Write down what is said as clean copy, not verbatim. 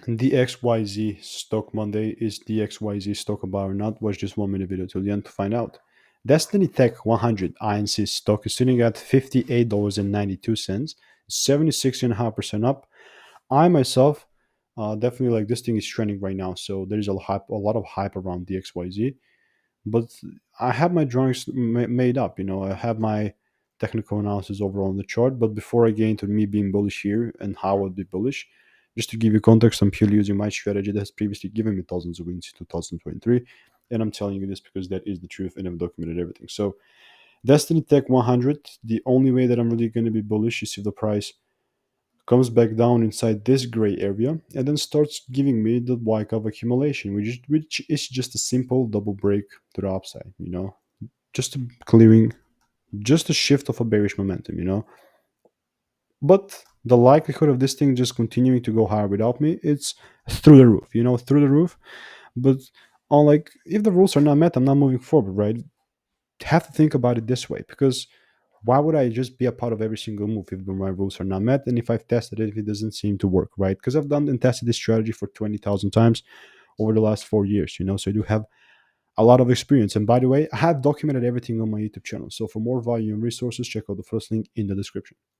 DXYZ Stock Monday. Is DXYZ stock a buy or not? Watch this 1 minute video till the end to find out. Destiny Tech 100 INC stock is sitting at $58.92, 76.5% up. I myself definitely like this thing is trending right now, so there's a lot of hype around DXYZ. But I have my drawings made up. I have my technical analysis overall on the chart. But before I get into me being bullish here and how I would be bullish, just to give you context, I'm purely using my strategy that has previously given me thousands of wins in 2023. And I'm telling you this because that is the truth and I've documented everything. So, Destiny Tech 100, the only way that I'm really going to be bullish is if the price comes back down inside this gray area and then starts giving me the Wyckoff accumulation, which is just a simple double break to the upside, just a clearing, just a shift of a bearish momentum. But the likelihood of this thing just continuing to go higher without me, it's through the roof, through the roof. But on like if the rules are not met, I'm not moving forward, right? Have to think about it this way because why would I just be a part of every single move if my rules are not met and if I've tested it if it doesn't seem to work, right? Because I've done and tested this strategy for 20,000 times over the last 4 years, so I do have a lot of experience. And by the way, I have documented everything on my YouTube channel. So for more value and resources, check out the first link in the description.